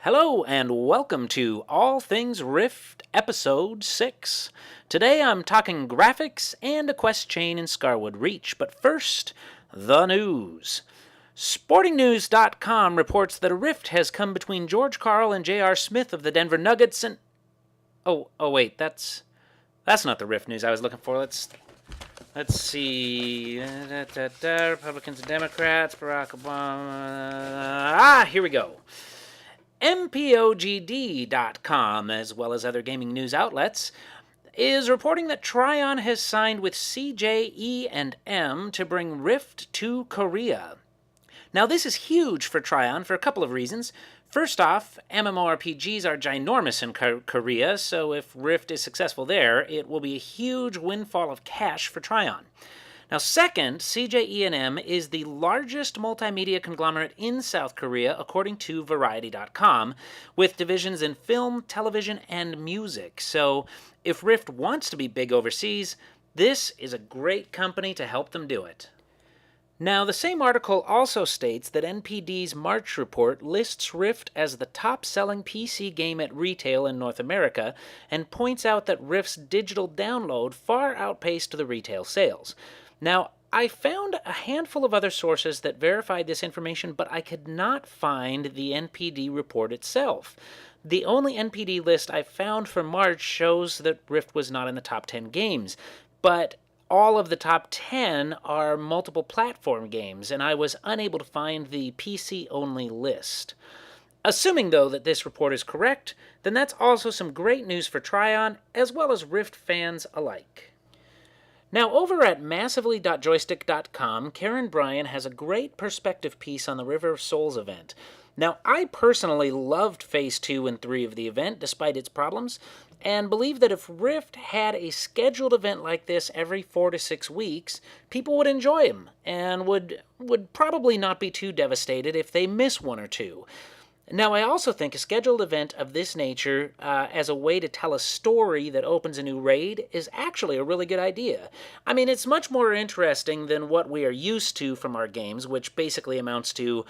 Hello and welcome to All Things Rift, Episode 6. Today I'm talking graphics and a quest chain in Scarwood Reach, but first, the news. SportingNews.com reports that a rift has come between George Karl and J.R. Smith of the Denver Nuggets and... Oh, wait, that's not the rift news I was looking for. Let's see. Republicans and Democrats, Barack Obama... here we go. MPOGD.com, as well as other gaming news outlets, is reporting that Tryon has signed with CJE&M to bring Rift to Korea. Now, this is huge for Tryon for a couple of reasons. First off, MMORPGs are ginormous in Korea, so if Rift is successful there, it will be a huge windfall of cash for Tryon. Now, second, CJE&M is the largest multimedia conglomerate in South Korea, according to Variety.com, with divisions in film, television, and music. So, if Rift wants to be big overseas, this is a great company to help them do it. Now, the same article also states that NPD's March report lists Rift as the top-selling PC game at retail in North America, and points out that Rift's digital download far outpaced the retail sales. Now, I found a handful of other sources that verified this information, but I could not find the NPD report itself. The only NPD list I found for March shows that Rift was not in the top 10 games, but all of the top 10 are multiple platform games, and I was unable to find the PC-only list. Assuming, though, that this report is correct, then that's also some great news for Tryon, as well as Rift fans alike. Now, over at massively.joystick.com, Karen Bryan has a great perspective piece on the River of Souls event. Now, I personally loved Phase 2 and 3 of the event, despite its problems, and believe that if Rift had a scheduled event like this every 4 to 6 weeks, people would enjoy them, and would probably not be too devastated if they miss one or two. Now, I also think a scheduled event of this nature as a way to tell a story that opens a new raid is actually a really good idea. I mean, it's much more interesting than what we are used to from our games, which basically amounts to,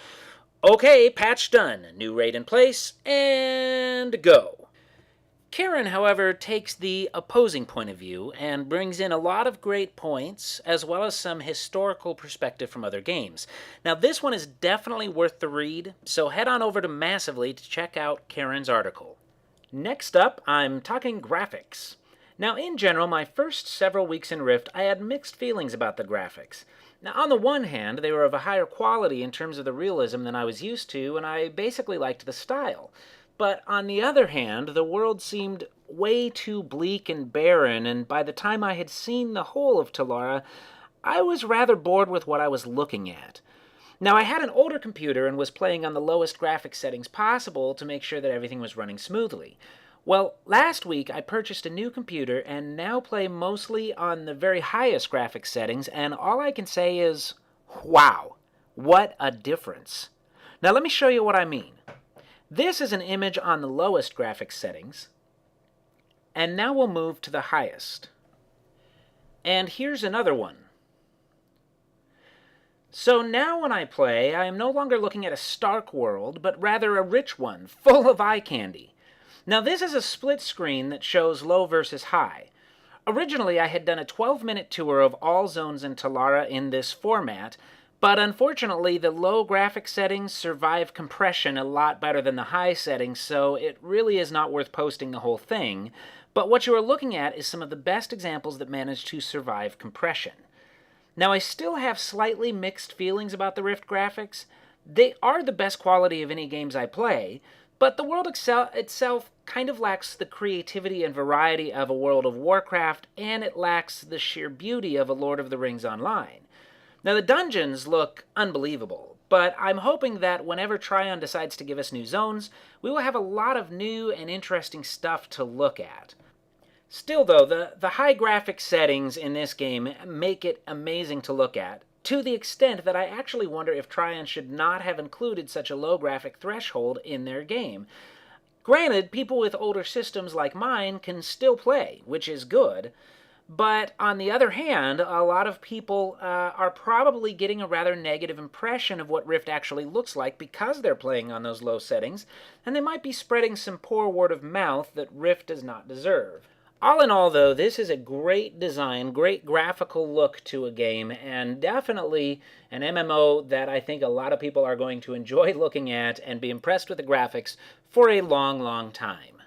okay, patch done, new raid in place, and go. Karen, however, takes the opposing point of view and brings in a lot of great points, as well as some historical perspective from other games. Now, this one is definitely worth the read, so head on over to Massively to check out Karen's article. Next up, I'm talking graphics. Now, in general, my first several weeks in Rift, I had mixed feelings about the graphics. Now, on the one hand, they were of a higher quality in terms of the realism than I was used to, and I basically liked the style. But on the other hand, the world seemed way too bleak and barren, and by the time I had seen the whole of Talara, I was rather bored with what I was looking at. Now, I had an older computer and was playing on the lowest graphics settings possible to make sure that everything was running smoothly. Well, last week I purchased a new computer and now play mostly on the very highest graphics settings, and all I can say is, wow, what a difference. Now, let me show you what I mean. This is an image on the lowest graphics settings, and now we'll move to the highest. And here's another one. So now when I play, I am no longer looking at a stark world, but rather a rich one, full of eye candy. Now, this is a split screen that shows low versus high. Originally, I had done a 12-minute tour of all zones in Talara in this format, but unfortunately, the low graphics settings survive compression a lot better than the high settings, so it really is not worth posting the whole thing. But what you are looking at is some of the best examples that manage to survive compression. Now, I still have slightly mixed feelings about the Rift graphics. They are the best quality of any games I play, but the world itself kind of lacks the creativity and variety of a World of Warcraft, and it lacks the sheer beauty of a Lord of the Rings Online. Now, the dungeons look unbelievable, but I'm hoping that whenever Tryon decides to give us new zones, we will have a lot of new and interesting stuff to look at. Still, though, the high graphics settings in this game make it amazing to look at, to the extent that I actually wonder if Tryon should not have included such a low graphic threshold in their game. Granted, people with older systems like mine can still play, which is good, But on the other hand, a lot of people are probably getting a rather negative impression of what Rift actually looks like because they're playing on those low settings, and they might be spreading some poor word of mouth that Rift does not deserve. All in all, though, this is a great design, great graphical look to a game, and definitely an MMO that I think a lot of people are going to enjoy looking at and be impressed with the graphics for a long, long time.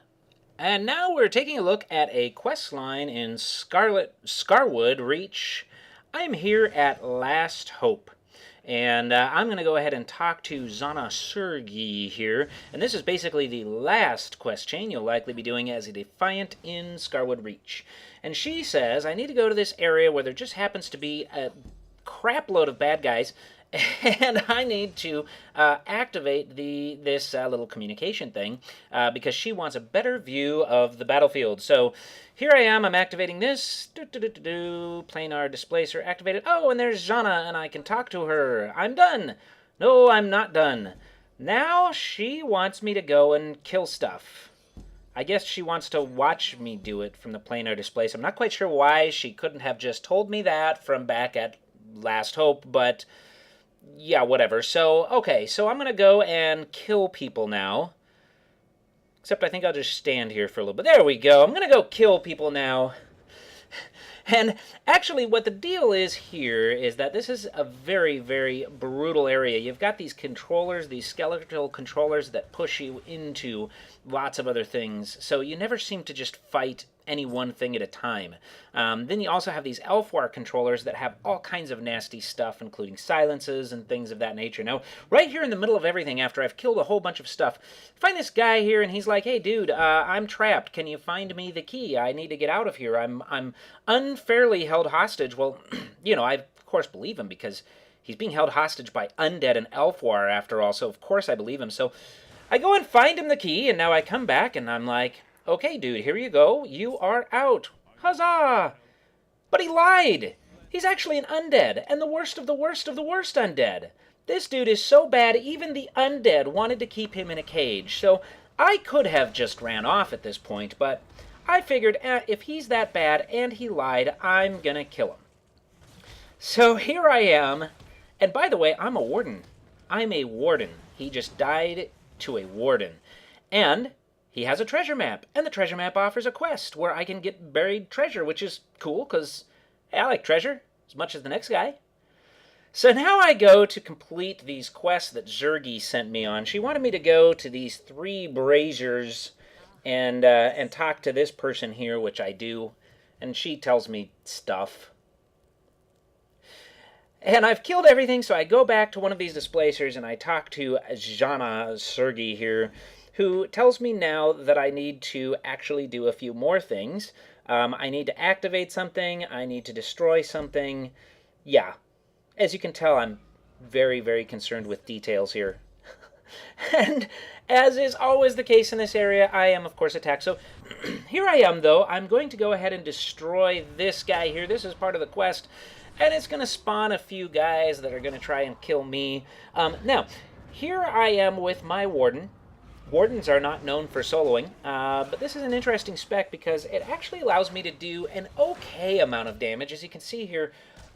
And now we're taking a look at a quest line in Scarwood Reach. I'm here at Last Hope. And I'm going to go ahead and talk to Zana Sergi here. And this is basically the last quest chain you'll likely be doing as a Defiant in Scarwood Reach. And she says, I need to go to this area where there just happens to be a crap load of bad guys, and I need to activate this little communication thing because she wants a better view of the battlefield. So here I am, I'm activating this. Planar displacer activated. Oh, and there's Jana, and I can talk to her. I'm done. No, I'm not done. Now she wants me to go and kill stuff. I guess she wants to watch me do it from the planar displacer. I'm not quite sure why she couldn't have just told me that from back at Last Hope, but yeah, whatever. So, okay, so I'm going to go and kill people now. Except I think I'll just stand here for a little bit. There we go. I'm going to go kill people now. And actually what the deal is here is that this is a very, very brutal area. You've got these controllers, these skeletal controllers that push you into lots of other things. So you never seem to just fight any one thing at a time. Then you also have these Elfwar controllers that have all kinds of nasty stuff, including silences and things of that nature. Now, right here in the middle of everything, after I've killed a whole bunch of stuff, find this guy here, and he's like, hey, dude, I'm trapped. Can you find me the key? I need to get out of here. I'm unfairly held hostage. Well, you know, I, of course, believe him because he's being held hostage by undead and Elfwar, after all, so of course I believe him. So I go and find him the key, and now I come back, and I'm like, okay, dude, here you go. You are out. Huzzah! But he lied. He's actually an undead, and the worst of the worst of the worst undead. This dude is so bad, even the undead wanted to keep him in a cage. So I could have just ran off at this point, but I figured if he's that bad and he lied, I'm gonna kill him. So here I am, and by the way, I'm a warden. I'm a warden. He just died to a warden. And he has a treasure map, and the treasure map offers a quest where I can get buried treasure, which is cool, because hey, I like treasure as much as the next guy. So now I go to complete these quests that Zergi sent me on. She wanted me to go to these 3 braziers and talk to this person here, which I do, and she tells me stuff. And I've killed everything, so I go back to one of these displacers, and I talk to Jana Sergi here, who tells me now that I need to actually do a few more things. I need to activate something. I need to destroy something. Yeah, as you can tell, I'm very, very concerned with details here. And as is always the case in this area, I am, of course, attacked. So here I am, though. I'm going to go ahead and destroy this guy here. This is part of the quest, and it's going to spawn a few guys that are going to try and kill me. Now, here I am with my warden. Wardens are not known for soloing, but this is an interesting spec because it actually allows me to do an okay amount of damage. As you can see here,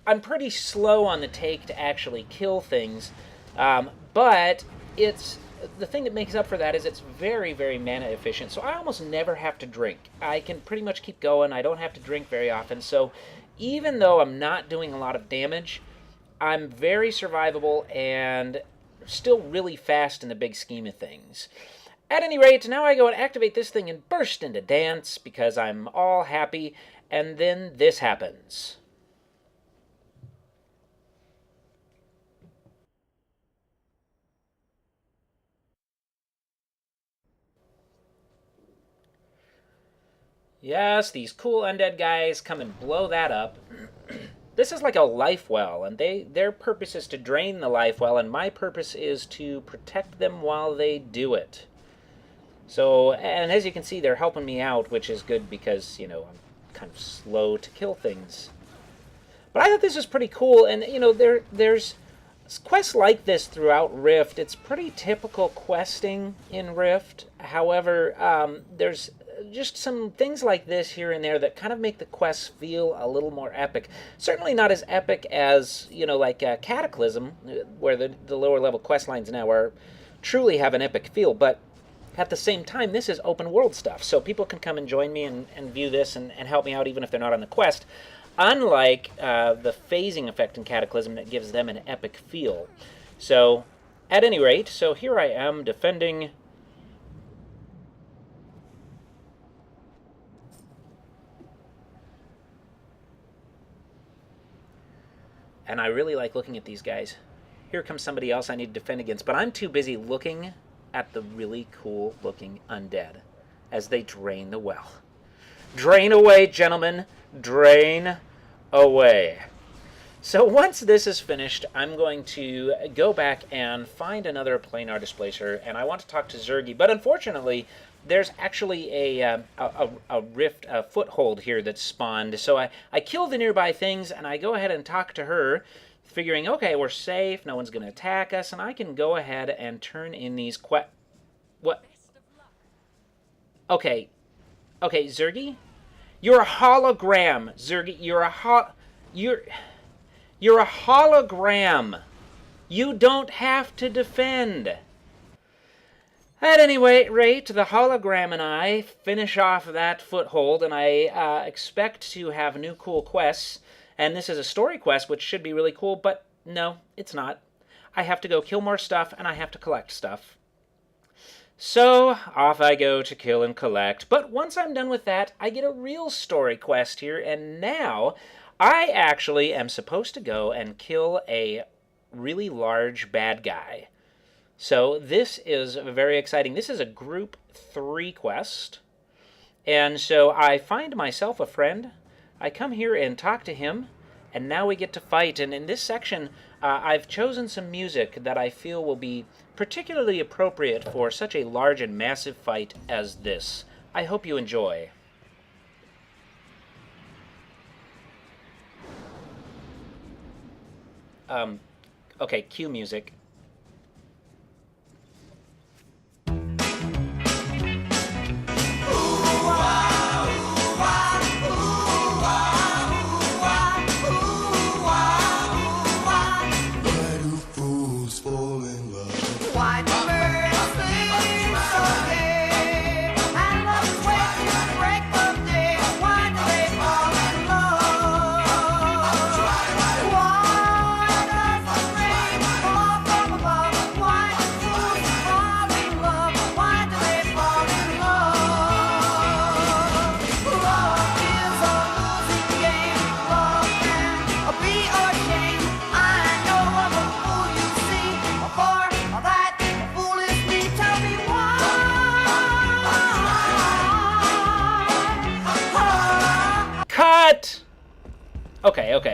I'm pretty slow on the take to actually kill things, but it's the thing that makes up for that is it's very, very mana efficient, so I almost never have to drink. I can pretty much keep going. I don't have to drink very often, so even though I'm not doing a lot of damage, I'm very survivable and still really fast in the big scheme of things. At any rate, now I go and activate this thing and burst into dance because I'm all happy, and then this happens. Yes, these cool undead guys come and blow that up. This is like a life well, and their purpose is to drain the life well, and my purpose is to protect them while they do it. So, and as you can see, they're helping me out, which is good because, you know, I'm kind of slow to kill things. But I thought this was pretty cool, and, you know, there's quests like this throughout Rift. It's pretty typical questing in Rift. However, there's just some things like this here and there that kind of make the quests feel a little more epic. Certainly not as epic as, like Cataclysm, where the lower level quest lines now are truly have an epic feel, but at the same time, this is open world stuff, so people can come and join me and view this and help me out even if they're not on the quest, unlike the phasing effect in Cataclysm that gives them an epic feel. So, at any rate, so here I am defending... And I really like looking at these guys. Here comes somebody else I need to defend against, but I'm too busy looking at the really cool looking undead as they drain the well. Drain away, gentlemen. Drain away. So once this is finished, I'm going to go back and find another planar displacer, and I want to talk to Zergy, but unfortunately there's actually a rift, a foothold here that's spawned. So I kill the nearby things, and I go ahead and talk to her, figuring, okay, we're safe, no one's going to attack us, and I can go ahead and turn in these What? Okay, Zergy? You're a hologram, Zergy. You're a hologram. You don't have to defend. At any rate, the hologram and I finish off that foothold, and I expect to have new cool quests. And this is a story quest, which should be really cool, but no, it's not. I have to go kill more stuff, and I have to collect stuff. So, off I go to kill and collect, but once I'm done with that, I get a real story quest here, and now I actually am supposed to go and kill a really large bad guy. So this is very exciting. This is a group 3 quest, and so I find myself a friend. I come here and talk to him, and now we get to fight. And in this section, I've chosen some music that I feel will be particularly appropriate for such a large and massive fight as this. I hope you enjoy. Okay, cue music.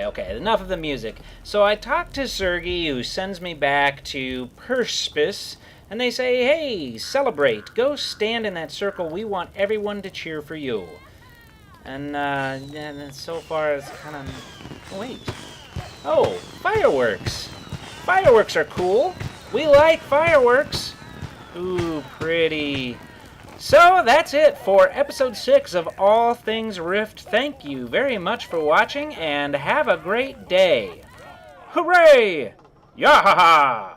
Okay, enough of the music. So I talk to Sergey, who sends me back to Perspis, and they say, hey, celebrate. Go stand in that circle. We want everyone to cheer for you. And so far it's kind of... Wait. Oh, fireworks. Fireworks are cool. We like fireworks. Ooh, pretty. So that's it for episode 6 of All Things Rift. Thank you very much for watching, and have a great day. Hooray! Yahaha!